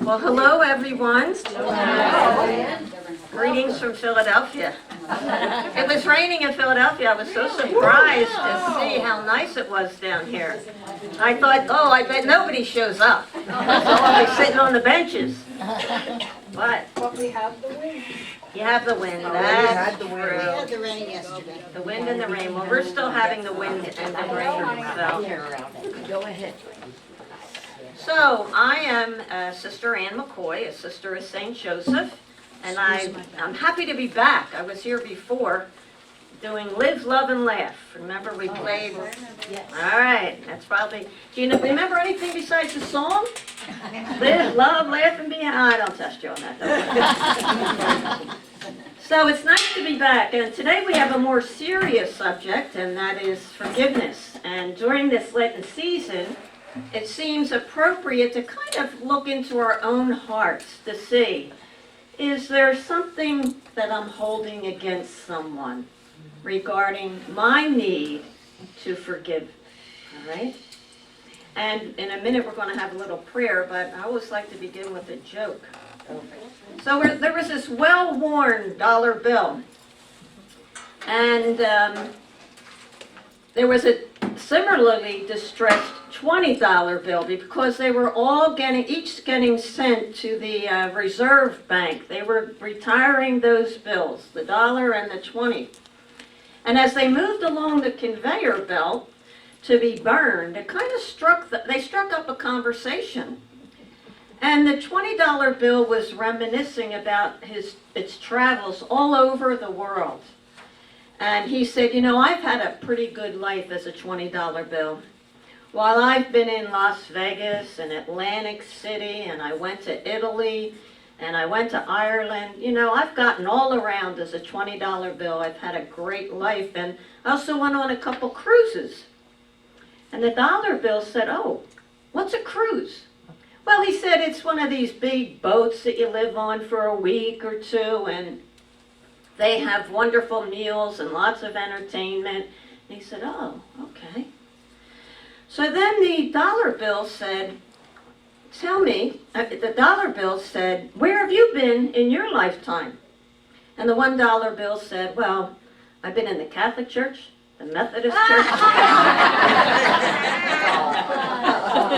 Well, hello, everyone. Greetings from Philadelphia. It was raining in Philadelphia. I was so surprised to see how nice it was down here. I thought, oh, I bet nobody shows up. They'll all be sitting on the benches. But we have the wind. you have the wind. We That's had the wind. true. We had the rain yesterday. The wind and the rain. Well, we're still having the wind and the rain. Go ahead. So, I am Sister Ann McCoy, a sister of St. Joseph, and I'm happy to be back. I was here before doing Live, Love, and Laugh. Remember we played? Yes. All right, that's probably, do you remember anything besides the song? Live, love, laugh, and be, I don't test you on that, don't I? So it's nice to be back, and today we have a more serious subject, and that is forgiveness. And during this Lenten season, it seems appropriate to kind of look into our own hearts to see, is there something that I'm holding against someone regarding my need to forgive, all right? And in a minute we're going to have a little prayer, but I always like to begin with a joke. So there was this well-worn dollar bill, and there was a similarly distressed $20 bill because they were all each getting sent to the Reserve Bank. They were retiring those bills, the dollar and the 20. And as they moved along the conveyor belt to be burned, it kind of they struck up a conversation. And the $20 bill was reminiscing about its travels all over the world. And he said, you know, I've had a pretty good life as a $20 bill. While I've been in Las Vegas and Atlantic City, and I went to Italy, and I went to Ireland, you know, I've gotten all around as a $20 bill. I've had a great life, and I also went on a couple cruises. And the dollar bill said, oh, what's a cruise? Well, he said, it's one of these big boats that you live on for a week or two, and they have wonderful meals and lots of entertainment. And he said, oh, okay. So then the dollar bill said, tell me, the dollar bill said, where have you been in your lifetime? And the $1 bill said, well, I've been in the Catholic Church, the Methodist Church.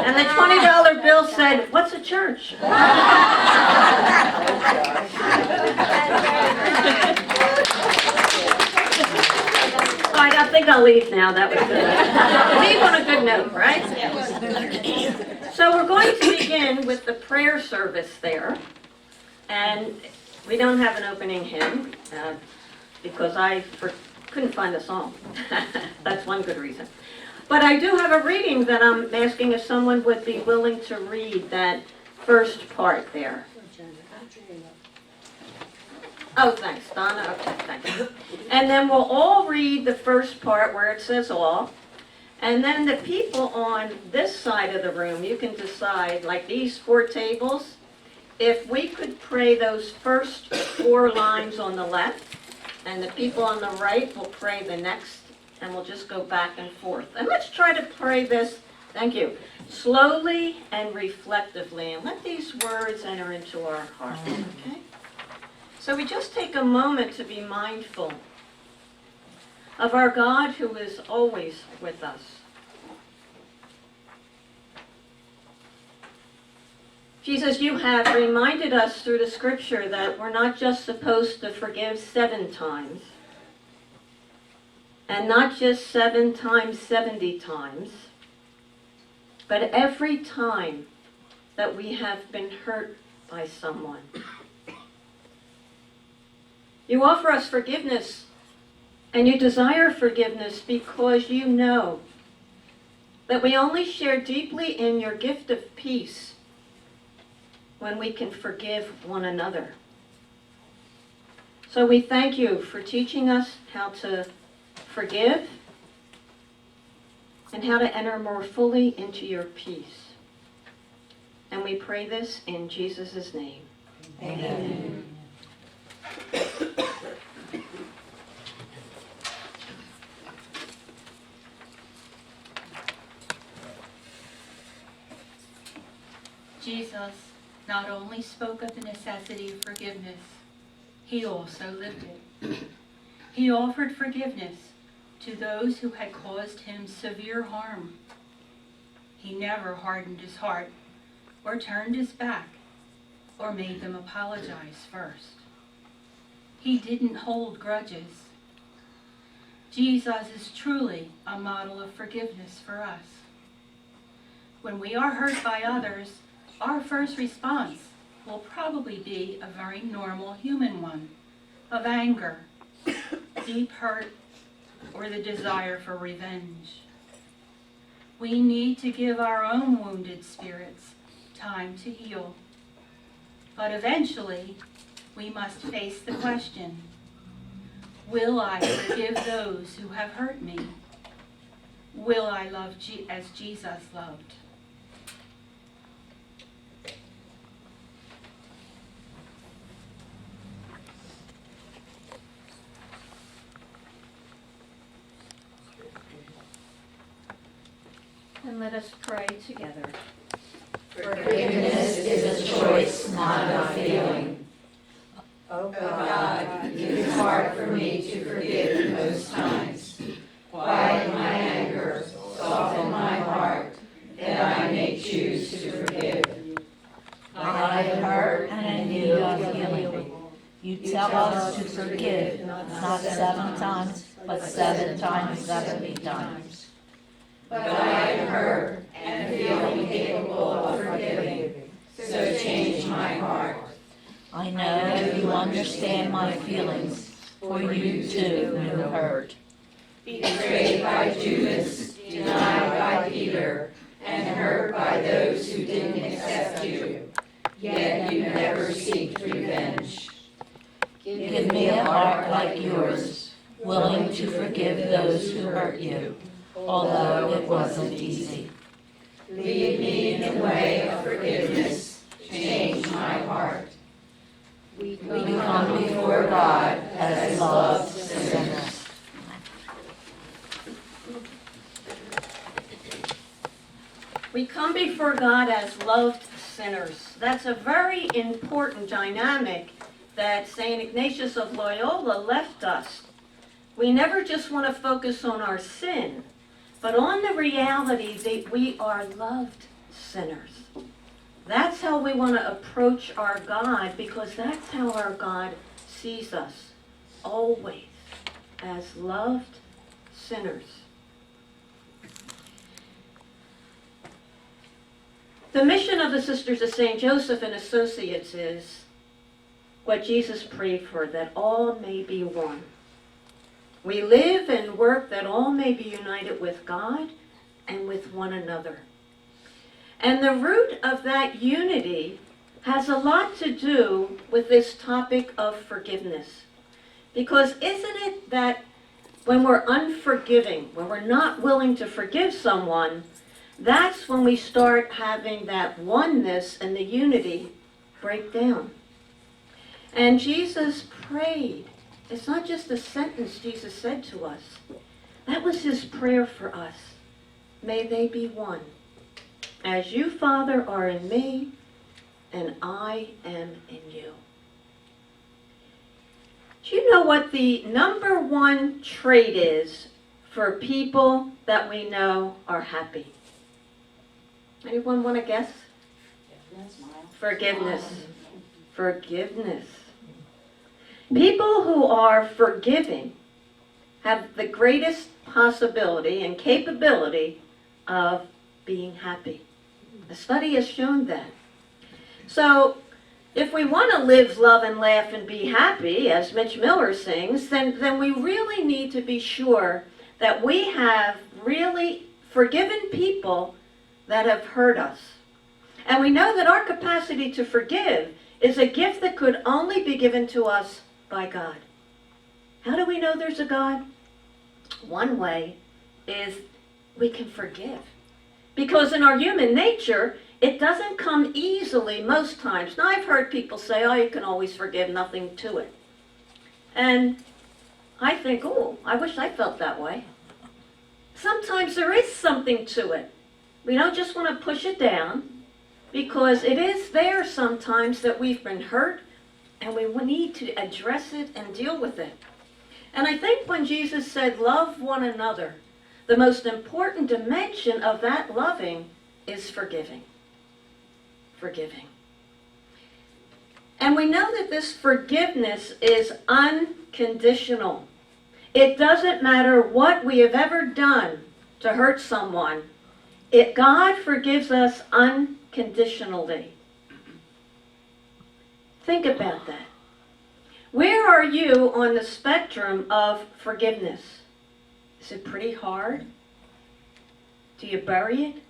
And the $20 bill said, what's a church? I think I'll leave now. That was good. Leave on a good note, right? So we're going to begin with the prayer service there. And we don't have an opening hymn because I couldn't find a song. That's one good reason. But I do have a reading that I'm asking if someone would be willing to read that first part there. Oh, thanks, Donna. Okay, thanks. And then we'll all read the first part where it says all. And then the people on this side of the room, you can decide, like these 4 tables, if we could pray those first 4 lines on the left, and the people on the right will pray the next, and we'll just go back and forth. And let's try to pray this, thank you, slowly and reflectively, and let these words enter into our hearts, okay? So we just take a moment to be mindful of our God who is always with us. Jesus, you have reminded us through the scripture that we're not just supposed to forgive 7 times, and not just 7 times 70 times, but every time that we have been hurt by someone. You offer us forgiveness, and you desire forgiveness because you know that we only share deeply in your gift of peace when we can forgive one another. So we thank you for teaching us how to forgive and how to enter more fully into your peace. And we pray this in Jesus' name. Amen. Jesus, not only spoke of the necessity of forgiveness, he also lived it. He offered forgiveness to those who had caused him severe harm. He never hardened his heart or turned his back or made them apologize first. He didn't hold grudges. Jesus is truly a model of forgiveness for us. When we are hurt by others, our first response will probably be a very normal human one, of anger, deep hurt, or the desire for revenge. We need to give our own wounded spirits time to heal. But eventually, we must face the question, will I forgive those who have hurt me? Will I love as Jesus loved? And let us pray together. Forgiveness is a choice, not a feeling. Oh God, use heart for me to forgive most times. Quiet my anger, soften my heart, that I may choose to forgive. I am hurt and in need of healing. You tell us to forgive, not 7 times, but 7 times 70 times. But I am hurt and feel incapable of forgiving, so change my heart. I know you understand my feelings, for you too knew hurt. Betrayed by Judas, denied by Peter, and hurt by those who didn't accept you, yet you never seeked revenge. Give me a heart like yours, willing to forgive those who hurt you, although it wasn't easy. Lead me in the way of forgiveness, change my heart. We come before God as loved sinners. We come before God as loved sinners. That's a very important dynamic that St. Ignatius of Loyola left us. We never just want to focus on our sin, but on the reality that we are loved sinners. That's how we want to approach our God, because that's how our God sees us, always, as loved sinners. The mission of the Sisters of St. Joseph and Associates is what Jesus prayed for, that all may be one. We live and work that all may be united with God and with one another. And the root of that unity has a lot to do with this topic of forgiveness. Because isn't it that when we're unforgiving, when we're not willing to forgive someone, that's when we start having that oneness and the unity break down. And Jesus prayed. It's not just a sentence Jesus said to us. That was his prayer for us. May they be one. As you, Father, are in me, and I am in you. Do you know what the number one trait is for people that we know are happy? Anyone want to guess? Forgiveness. Forgiveness. People who are forgiving have the greatest possibility and capability of being happy. The study has shown that. So, if we want to live, love, and laugh and be happy, as Mitch Miller sings, then we really need to be sure that we have really forgiven people that have hurt us. And we know that our capacity to forgive is a gift that could only be given to us by God. How do we know there's a God? One way is we can forgive. Because in our human nature, it doesn't come easily most times. Now, I've heard people say, oh, you can always forgive, nothing to it. And I think, oh, I wish I felt that way. Sometimes there is something to it. We don't just want to push it down. because it is there sometimes that we've been hurt and we need to address it and deal with it. And I think when Jesus said, love one another, the most important dimension of that loving is forgiving. Forgiving. And we know that this forgiveness is unconditional. It doesn't matter what we have ever done to hurt someone. God forgives us unconditionally. Think about that. Where are you on the spectrum of forgiveness? Is it pretty hard? Do you bury it?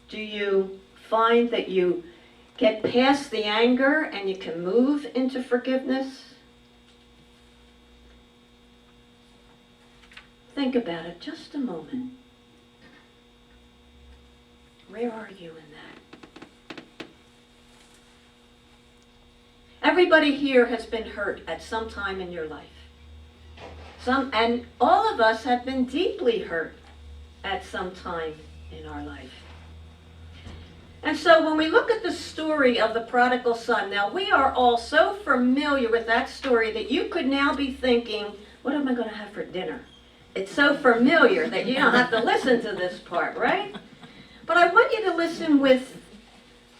Do you find that you get past the anger and you can move into forgiveness? Think about it just a moment. Where are you in that? Everybody here has been hurt at some time in your life. And all of us have been deeply hurt at some time in our life. And so when we look at the story of the prodigal son, now we are all so familiar with that story that you could now be thinking, what am I going to have for dinner? It's so familiar that you don't have to listen to this part, right? But I want you to listen with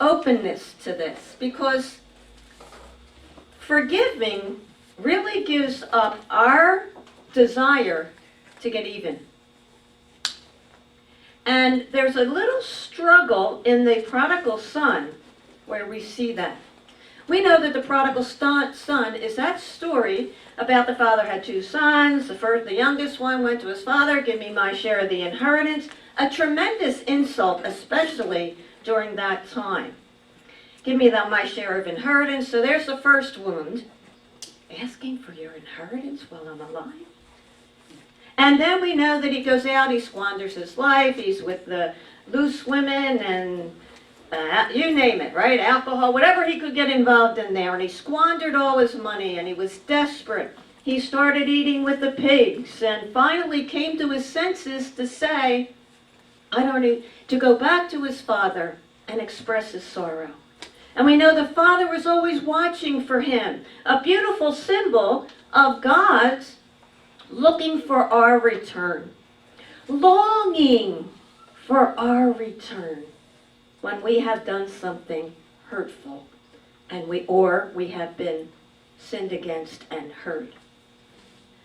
openness to this, because forgiving really gives up our desire to get even. And there's a little struggle in the prodigal son where we see that. We know that the prodigal son is that story about the father had two sons. The youngest one went to his father, give me my share of the inheritance. A tremendous insult, especially during that time. Give me my share of inheritance. So there's the first wound. Asking for your inheritance while I'm alive? And then we know that he goes out, he squanders his life, he's with the loose women and you name it, right? Alcohol, whatever he could get involved in there. And he squandered all his money and he was desperate. He started eating with the pigs and finally came to his senses to say, to go back to his father and express his sorrow. And we know the father was always watching for him, a beautiful symbol of God's looking for our return, longing for our return when we have done something hurtful and we have been sinned against and hurt.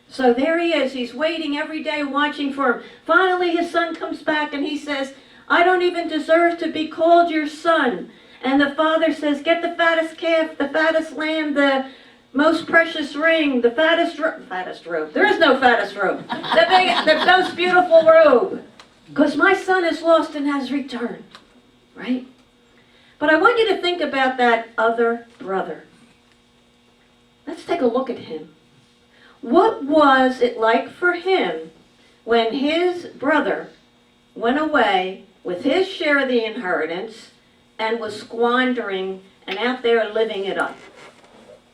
So there he is. He's waiting every day, watching for him. Finally, his son comes back and he says, I don't even deserve to be called your son. And the father says, get the fattest calf, the fattest lamb, the most precious ring, the fattest robe. There is no fattest robe. The most beautiful robe. Because my son is lost and has returned. Right? But I want you to think about that other brother. Let's take a look at him. What was it like for him when his brother went away with his share of the inheritance and was squandering and out there living it up?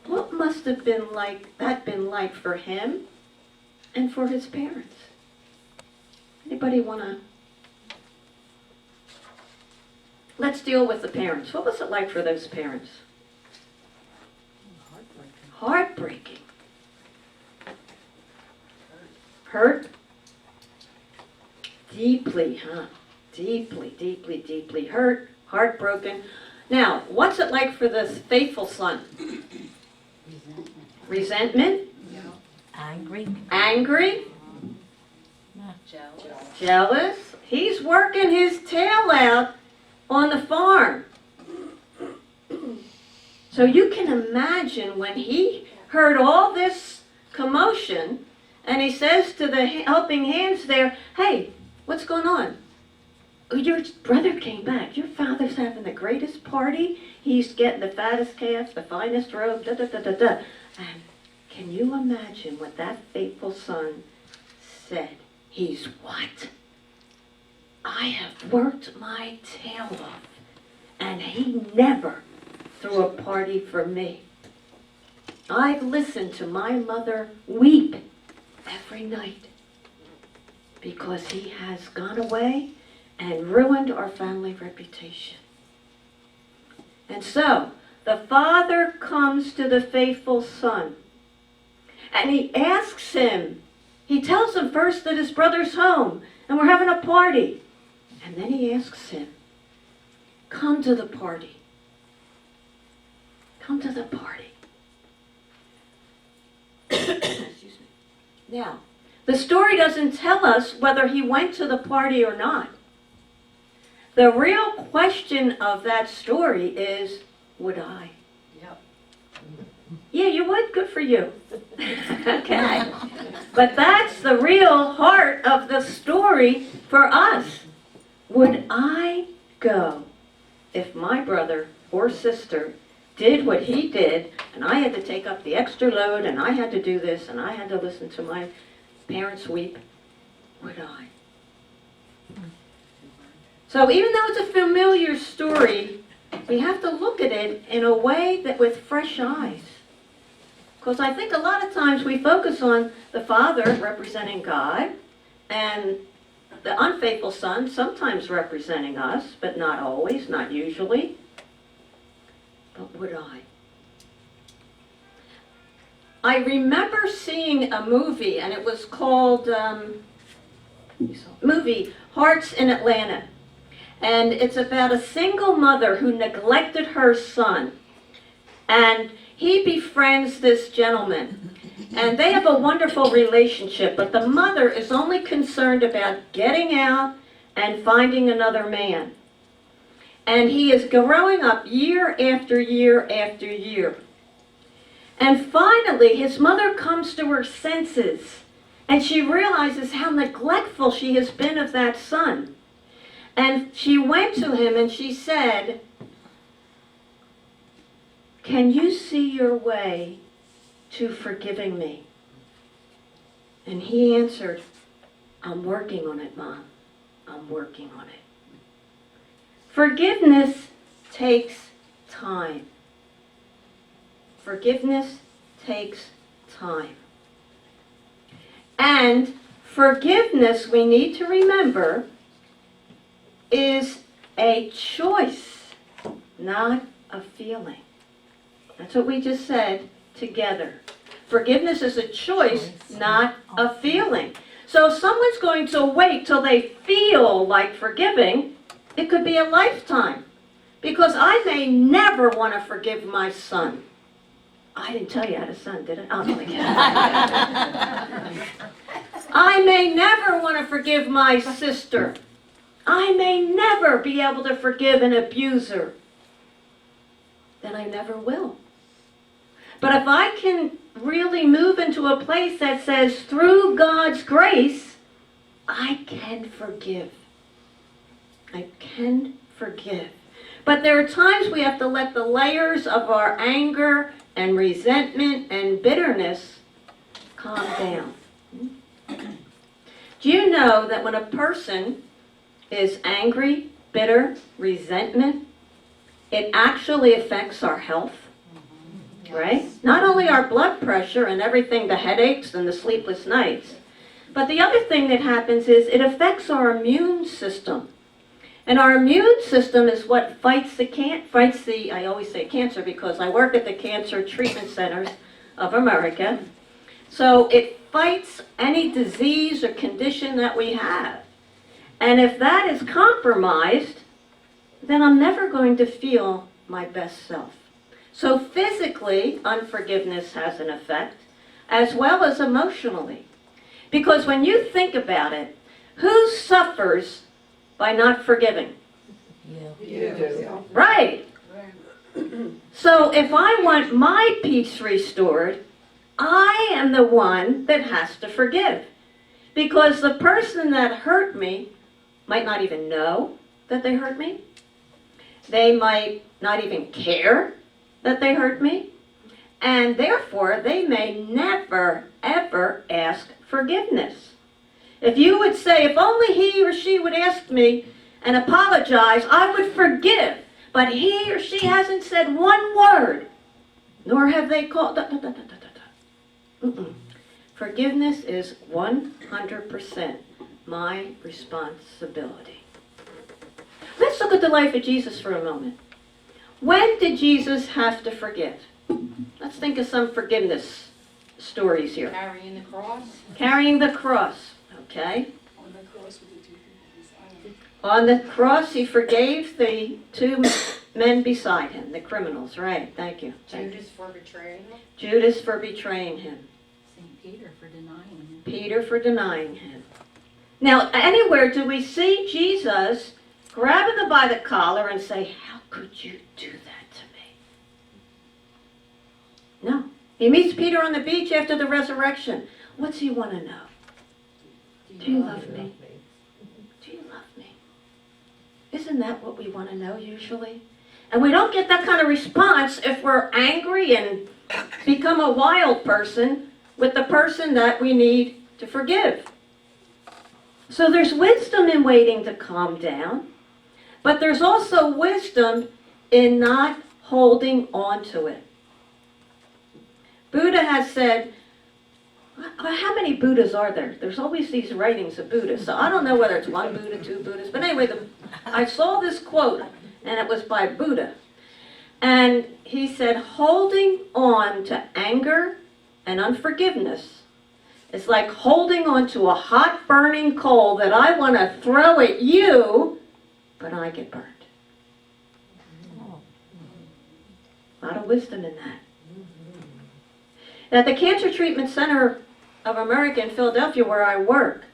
What must have been like for him and for his parents? Anybody want to? Let's deal with the parents. What was it like for those parents? Heartbreaking. Hurt? Deeply, huh? Deeply hurt, heartbroken. Now, what's it like for the faithful son? Resentment? Angry. Angry? Jealous? He's working his tail out on the farm. So you can imagine when he heard all this commotion and he says to the helping hands there, hey, what's going on? Your brother came back. Your father's having the greatest party. He's getting the fattest calf, the finest robe, And can you imagine what that faithful son said? He's what? I have worked my tail off, and he never threw a party for me. I've listened to my mother weep every night because he has gone away and ruined our family reputation. And so, the father comes to the faithful son, and he asks him, he tells him first that his brother's home, and we're having a party. And then he asks him, come to the party. Come to the party. Excuse me. Now, the story doesn't tell us whether he went to the party or not. The real question of that story is, would I? Yep. Yeah, you would. Good for you. Okay. But that's the real heart of the story for us. Would I go if my brother or sister did what he did, and I had to take up the extra load, and I had to do this, and I had to listen to my parents weep? Would I? So even though it's a familiar story, we have to look at it in a way that with fresh eyes. Because I think a lot of times we focus on the father representing God, and the unfaithful son sometimes representing us, but not always, not usually. But would I? I remember seeing a movie, and it was called movie Hearts in Atlanta. And it's about a single mother who neglected her son. And he befriends this gentleman. And they have a wonderful relationship, but the mother is only concerned about getting out and finding another man. And he is growing up year after year after year. And finally, his mother comes to her senses, and she realizes how neglectful she has been of that son. And she went to him and she said, can you see your way to forgiving me? And he answered, I'm working on it, Mom. I'm working on it. Forgiveness takes time. Forgiveness takes time. And forgiveness, we need to remember, is a choice, not a feeling. That's what we just said together. Forgiveness is a choice, not a feeling. So if someone's going to wait till they feel like forgiving, it could be a lifetime. Because I may never want to forgive my son. I didn't tell you I had a son, did I? Oh, no, I can't. I may never want to forgive my sister. I may never be able to forgive an abuser. Then I never will. But if I can really move into a place that says, through God's grace, I can forgive. I can forgive. But there are times we have to let the layers of our anger and resentment and bitterness calm down. Do you know that when a person is angry, bitter, resentment, it actually affects our health? Right? Not only our blood pressure and everything, the headaches and the sleepless nights, but the other thing that happens is it affects our immune system. And our immune system is what fights the, I always say cancer because I work at the Cancer Treatment Centers of America. So it fights any disease or condition that we have. And if that is compromised, then I'm never going to feel my best self. So physically, unforgiveness has an effect, as well as emotionally. Because when you think about it, who suffers by not forgiving? You. Right. So if I want my peace restored, I am the one that has to forgive. Because the person that hurt me might not even know that they hurt me. They might not even care that they hurt me. And therefore, they may never, ever ask forgiveness. If you would say, if only he or she would ask me and apologize, I would forgive. But he or she hasn't said one word, nor have they called. Forgiveness is 100% my responsibility. Let's look at the life of Jesus for a moment. When did Jesus have to forgive? Let's think of some forgiveness stories here. Carrying the cross. Carrying the cross, okay? On the cross with the two people beside him. On the cross, he forgave the two men beside him, the criminals, right? Thank you. Judas for betraying him. Judas for betraying him. St. Peter for denying him. Peter for denying him. Now, anywhere do we see Jesus grabbing them by the collar and say, "How could you do that to me?" No. He meets Peter on the beach after the resurrection. What's he want to know? Do you love me? Do you love me? Isn't that what we want to know usually? And we don't get that kind of response if we're angry and become a wild person with the person that we need to forgive. So there's wisdom in waiting to calm down, but there's also wisdom in not holding on to it. Buddha has said, how many Buddhas are there? There's always these writings of Buddha. So I don't know whether it's one Buddha, two Buddhas. But anyway, I saw this quote, and it was by Buddha. And he said, holding on to anger and unforgiveness is like holding on to a hot burning coal that I want to throw at you, but I get burned. A lot of wisdom in that. At the Cancer Treatment Center of America in Philadelphia, where I work,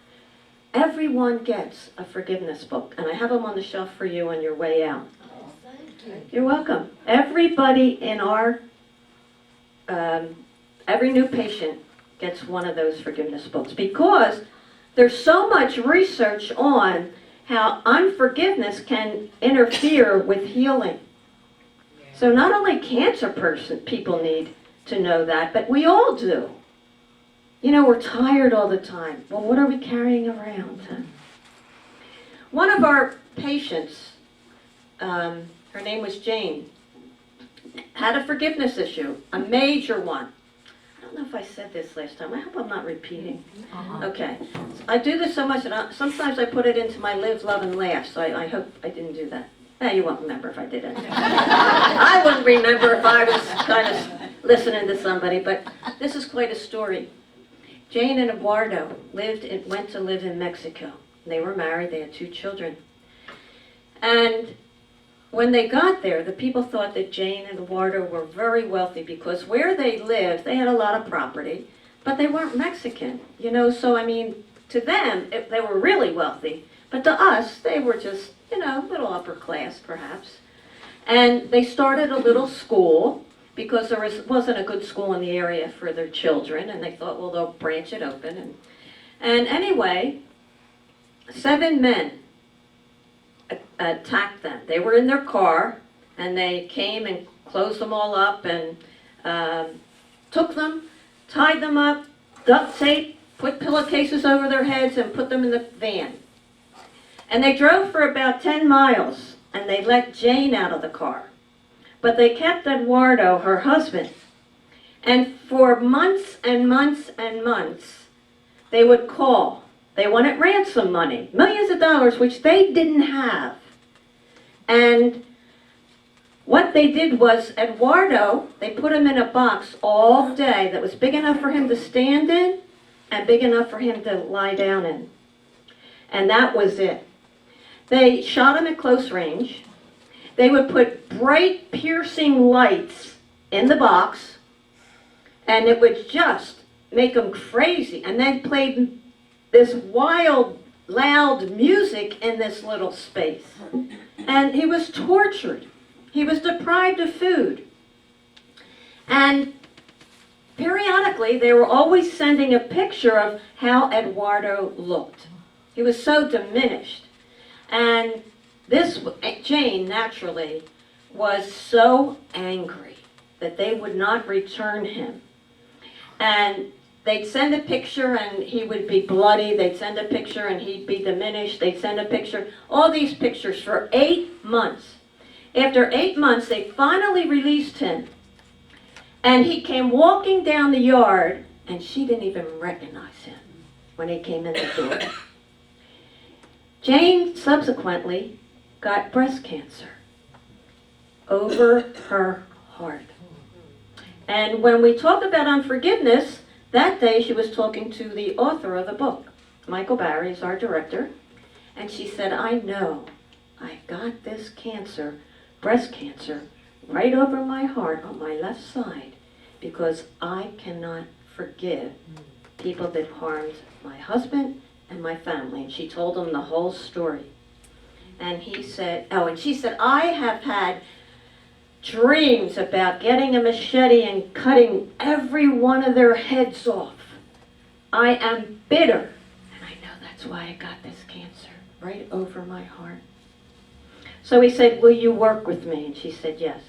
everyone gets a forgiveness book, and I have them on the shelf for you on your way out. You're welcome. Everybody in our, every new patient gets one of those forgiveness books because there's so much research on how unforgiveness can interfere with healing. So not only cancer people need to know that, but we all do. You know, we're tired all the time. Well, what are we carrying around? One of our patients, her name was Jane, had a forgiveness issue, a major one. I don't know if I said this last time. I hope I'm not repeating. Okay. I do this so much that sometimes I put it into my live, love, and laugh, so I hope I didn't do that. You won't remember if I did it. I wouldn't remember if I was kind of listening to somebody, but this is quite a story. Jane and Eduardo went to live in Mexico. They were married. They had 2 children. And when they got there, the people thought that Jane and Eduardo were very wealthy because where they lived, they had a lot of property, but they weren't Mexican, you know. So, I mean, to them, they were really wealthy. But to us, they were just, you know, little upper class, perhaps. And they started a little school because there wasn't a good school in the area for their children. And they thought, well, they'll branch it open. And anyway, 7 men attacked them. They were in their car, and they came and closed them all up and took them, tied them up, duct tape, put pillowcases over their heads, and put them in the van. And they drove for about 10 miles, and they let Jane out of the car. But they kept Eduardo, her husband. And for months and months and months, they would call. They wanted ransom money, millions of dollars, which they didn't have. And what they did was, Eduardo, they put him in a box all day that was big enough for him to stand in and big enough for him to lie down in. And that was it. They shot him at close range. They would put bright, piercing lights in the box, and it would just make him crazy. And then played this wild, loud music in this little space. And he was tortured. He was deprived of food. And periodically, they were always sending a picture of how Eduardo looked. He was so diminished. And this, Jane, naturally, was so angry that they would not return him. And they'd send a picture and he would be bloody. They'd send a picture and he'd be diminished. They'd send a picture. All these pictures for 8 months. After 8 months, they finally released him. And he came walking down the yard, and she didn't even recognize him when he came in the door. Jane subsequently got breast cancer. over her heart. And when we talk about unforgiveness, that day she was talking to the author of the book. Michael Barry is our director. And she said, I know I got this cancer, breast cancer, right over my heart on my left side because I cannot forgive people that harmed my husband and my family. And she told him the whole story. And he said, and she said, I have had dreams about getting a machete and cutting every one of their heads off. I am bitter. And I know that's why I got this cancer, right over my heart. So he said, will you work with me? And she said, yes.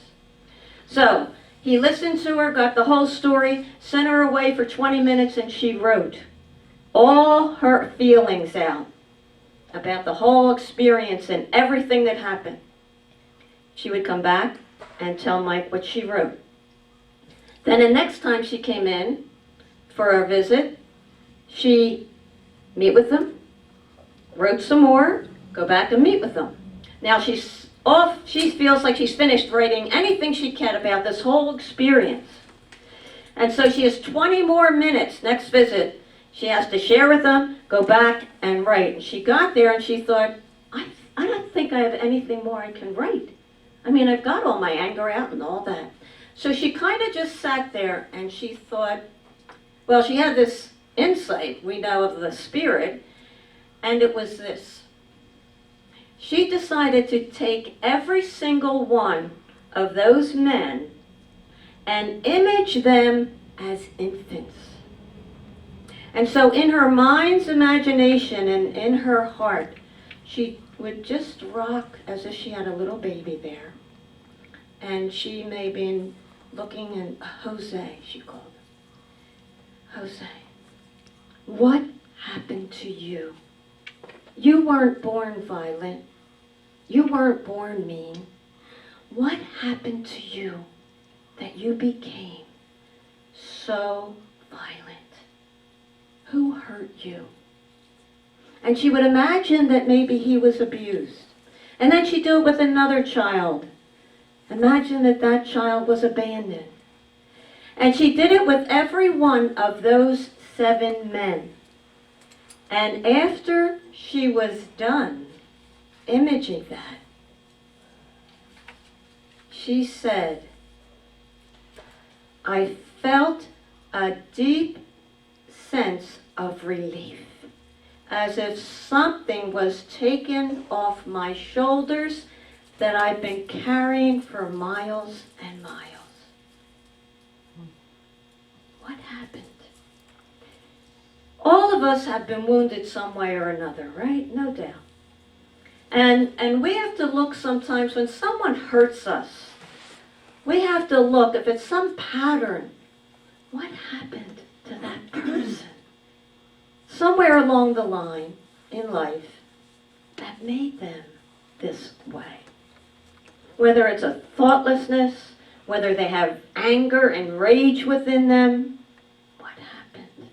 So he listened to her, got the whole story, sent her away for 20 minutes, and she wrote all her feelings out about the whole experience and everything that happened. She would come back and tell Mike what she wrote. Then the next time she came in for a visit, she meet with them, wrote some more, go back and meet with them. Now she's off, she feels like she's finished writing anything she can about this whole experience. And so she has 20 more minutes next visit. She has to share with them, go back and write. And she got there and she thought, I don't think I have anything more I can write. I mean, I've got all my anger out and all that. So she kind of just sat there and she thought, well, she had this insight, we know, of the Spirit, and it was this. She decided to take every single one of those men and image them as infants. And so in her mind's imagination and in her heart, she would just rock as if she had a little baby there. And she may have been looking at Jose, she called him. Jose, what happened to you? You weren't born violent. You weren't born mean. What happened to you that you became so violent? Who hurt you? And she would imagine that maybe he was abused. And then she'd do it with another child. Imagine that that child was abandoned. And she did it with every one of those 7 men. And after she was done imaging that, she said, I felt a deep sense of relief, as if something was taken off my shoulders that I've been carrying for miles and miles. What happened? All of us have been wounded some way or another, right? No doubt. And we have to look sometimes when someone hurts us. We have to look, if it's some pattern, what happened to that person? Somewhere along the line in life that made them this way. Whether it's a thoughtlessness, whether they have anger and rage within them, what happened?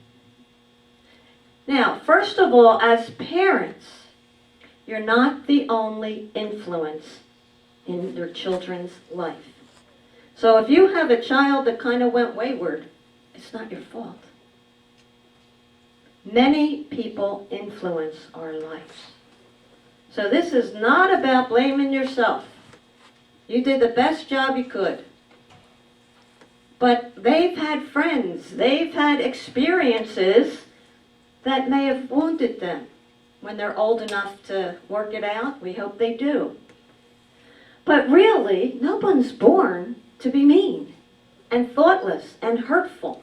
Now, first of all, as parents, you're not the only influence in your children's life. So if you have a child that kind of went wayward, it's not your fault. Many people influence our lives. So this is not about blaming yourself. You did the best job you could. But they've had friends, they've had experiences that may have wounded them. When they're old enough to work it out, we hope they do. But really, no one's born to be mean and thoughtless and hurtful.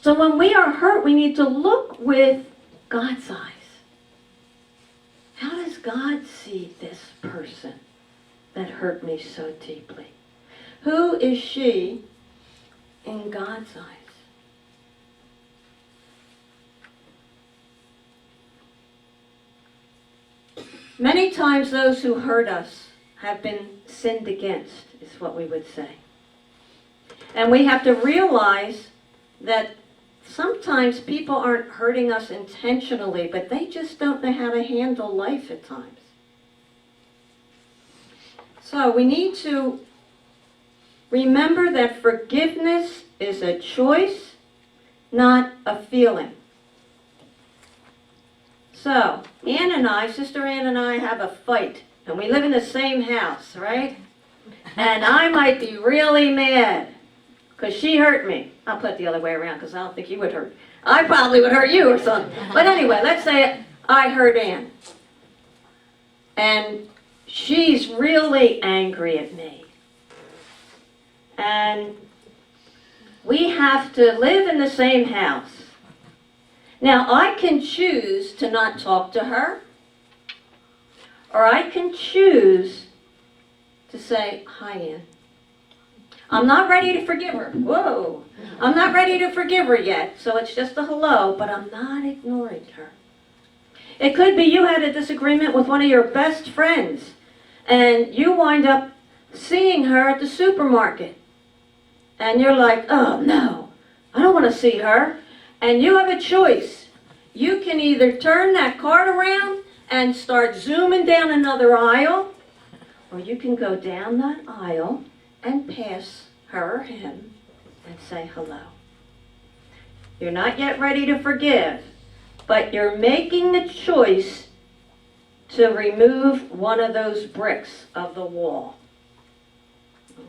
So when we are hurt, we need to look with God's eyes. How does God see this person that hurt me so deeply? Who is she in God's eyes? Many times those who hurt us have been sinned against, is what we would say. And we have to realize that sometimes people aren't hurting us intentionally, but they just don't know how to handle life at times. So we need to remember that forgiveness is a choice, not a feeling. So, Sister Ann and I have a fight, and we live in the same house, right? And I might be really mad, because she hurt me. I'll put it the other way around, because I don't think you would hurt. I probably would hurt you or something. But anyway, let's say I hurt Ann. And she's really angry at me. And we have to live in the same house. Now, I can choose to not talk to her, or I can choose to say, "Hi, Ann. I'm not ready to forgive her." Whoa. I'm not ready to forgive her yet, so it's just a hello, but I'm not ignoring her. It could be you had a disagreement with one of your best friends, and you wind up seeing her at the supermarket. And you're like, "Oh, no, I don't want to see her." And you have a choice. You can either turn that cart around and start zooming down another aisle, or you can go down that aisle and pass her or him and say hello. You're not yet ready to forgive, but you're making the choice to remove one of those bricks of the wall.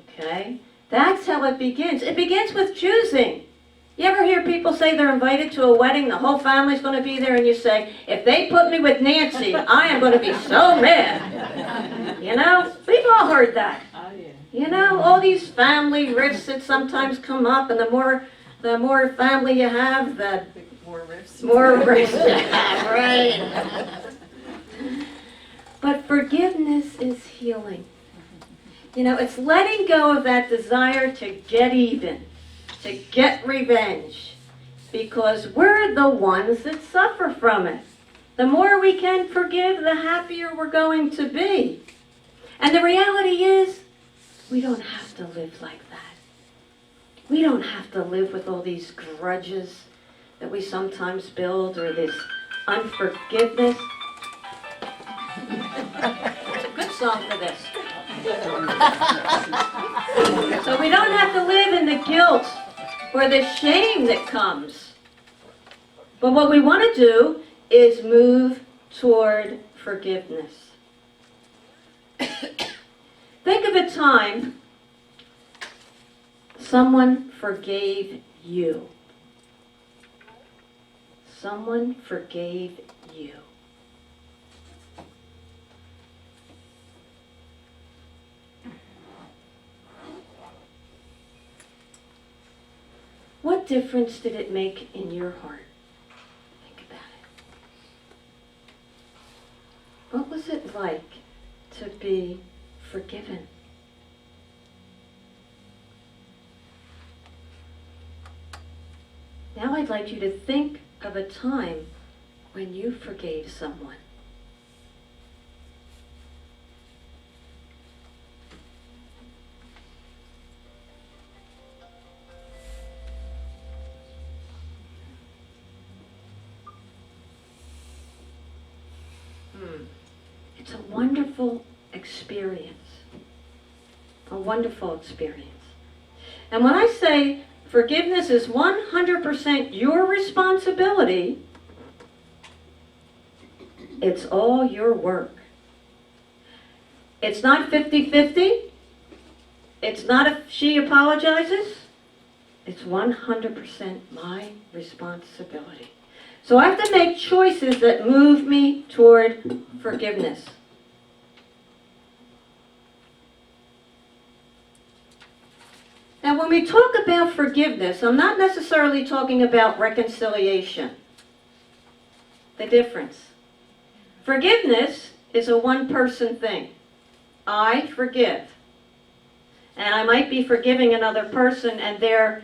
Okay? That's how it begins. It begins with choosing. You ever hear people say they're invited to a wedding, the whole family's going to be there, and you say, "If they put me with Nancy, I am going to be so mad." You know? We've all heard that. Oh, yeah. You know, all these family rifts that sometimes come up, and the more family you have, the More riffs. more rifts you have, right? But forgiveness is healing. You know, it's letting go of that desire to get even, to get revenge, because we're the ones that suffer from it. The more we can forgive, the happier we're going to be. And the reality is, we don't have to live like that. We don't have to live with all these grudges that we sometimes build, or this unforgiveness. It's a good song for this. So we don't have to live in the guilt or the shame that comes. But what we want to do is move toward forgiveness. Think of a time someone forgave you. Someone forgave you. What difference did it make in your heart? Think about it. What was it like to be forgiven? Now I'd like you to think of a time when you forgave someone. It's a wonderful experience. A wonderful experience. And when I say forgiveness is 100% your responsibility, it's all your work. It's not 50-50. It's not if she apologizes. It's 100% my responsibility. So I have to make choices that move me toward forgiveness. Now, when we talk about forgiveness, I'm not necessarily talking about reconciliation. The difference. Forgiveness is a one-person thing. I forgive. And I might be forgiving another person, and they're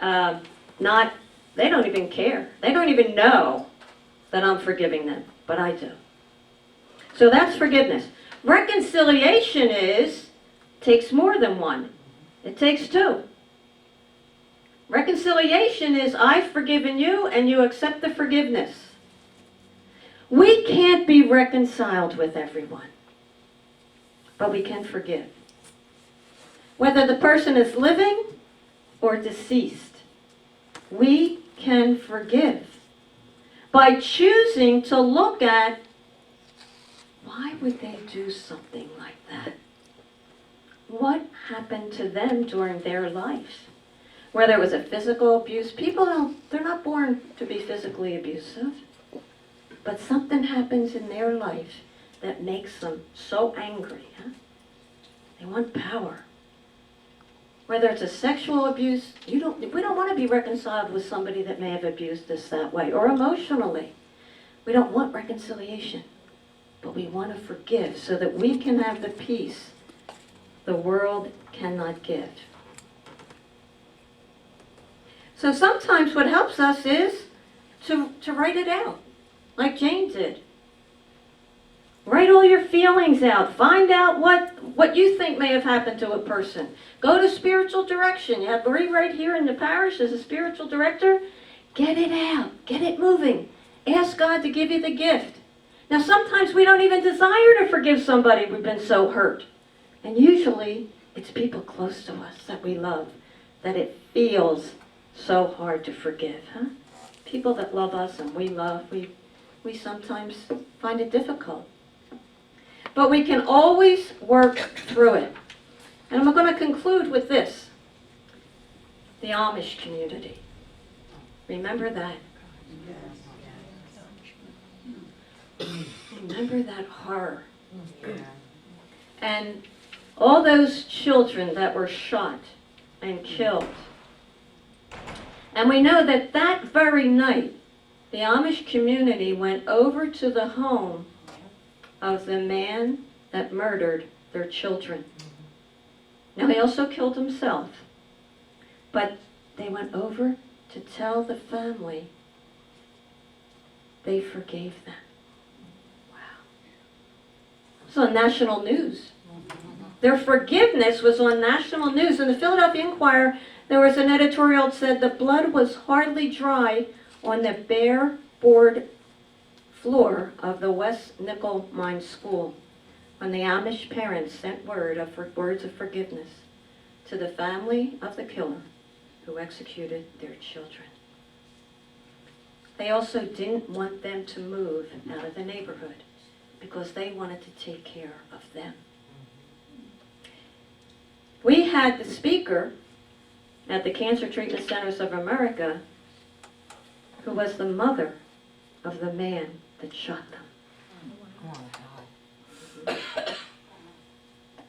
not, they don't even care. They don't even know that I'm forgiving them, but I do. So that's forgiveness. Reconciliation takes more than one. It takes two. Reconciliation is I've forgiven you and you accept the forgiveness. We can't be reconciled with everyone, but we can forgive. whether the person is living or deceased. We can forgive by choosing to look at, why would they do something like that? What happened to them during their life? Whether it was a physical abuse, they're not born to be physically abusive, but something happens in their life that makes them so angry. They want power. Whether it's a sexual abuse, we don't want to be reconciled with somebody that may have abused us that way, or emotionally. We don't want reconciliation, but we want to forgive so that we can have the peace the world cannot give. So sometimes what helps us is to write it out, like Jane did. Write all your feelings out. Find out what you think may have happened to a person. Go to spiritual direction. You have Marie right here in the parish as a spiritual director. Get it out. Get it moving. Ask God to give you the gift. Now sometimes we don't even desire to forgive somebody we've been so hurt. And usually it's people close to us that we love, that it feels so hard to forgive. People that love us and we love, we sometimes find it difficult. But we can always work through it. And I'm going to conclude with this. The Amish community. Remember that. Remember that horror. And all those children that were shot and killed. And we know that that very night, the Amish community went over to the home of the man that murdered their children. Now, he also killed himself, but they went over to tell the family they forgave them. Wow. It was on national news. Their forgiveness was on national news. In the Philadelphia Inquirer, there was an editorial that said the blood was hardly dry on the bare board floor of the West Nickel Mine School when the Amish parents sent words of forgiveness to the family of the killer who executed their children. They also didn't want them to move out of the neighborhood because they wanted to take care of them. We had the speaker at the Cancer Treatment Centers of America who was the mother of the man that shot them.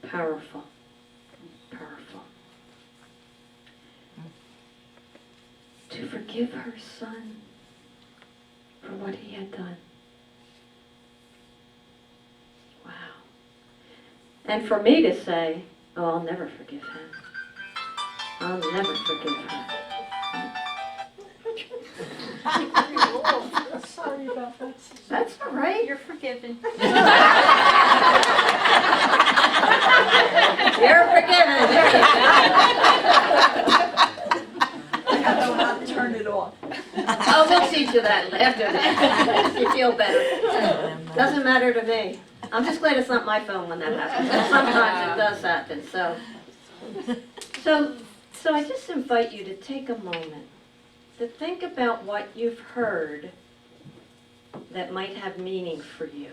Powerful. Powerful. To forgive her son for what he had done. Wow. And for me to say, oh, I'll never forgive him. I'll never forgive her. Sorry about that. That's all right. You're forgiven. You're forgiven. I don't know how to turn it off. Oh, we'll teach you that after that. You feel better. Doesn't matter to me. I'm just glad it's not my phone when that happens. Sometimes it does happen. So I just invite you to take a moment to think about what you've heard that might have meaning for you,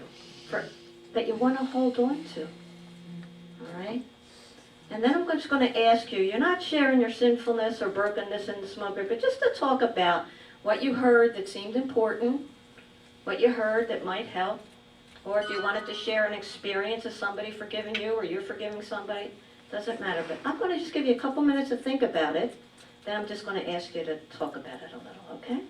that you want to hold on to. All right? And then I'm just going to ask you, you're not sharing your sinfulness or brokenness in the small group, but just to talk about what you heard that seemed important, what you heard that might help, or if you wanted to share an experience of somebody forgiving you or you're forgiving somebody, doesn't matter. But I'm going to just give you a couple minutes to think about it, then I'm just going to ask you to talk about it a little, okay?